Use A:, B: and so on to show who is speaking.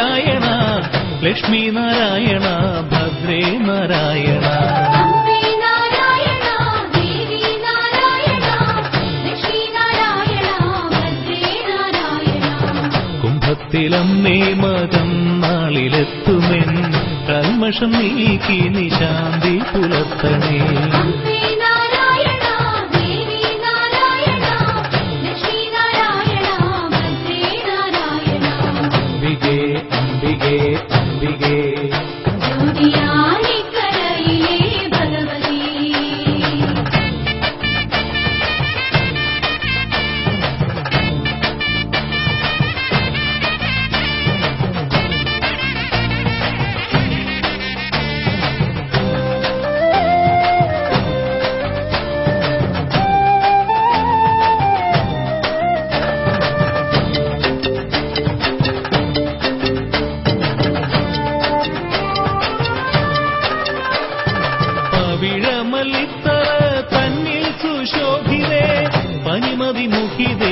A: നാരായണ ലക്ഷ്മി നാരായണ ഭദ്രേ നാരായണ കുംഭത്തിലമ്മേ മതം നാളിലെത്തുമെൻ കൽമഷം നീക്കി നിശാന്തി പുലർത്തണേ അംബികേ അംബികേ അംബികേ വിഴമല്ലിത്തറ തന്നിൽ സുശോഭിതേ പനിമതി മുഖിതേ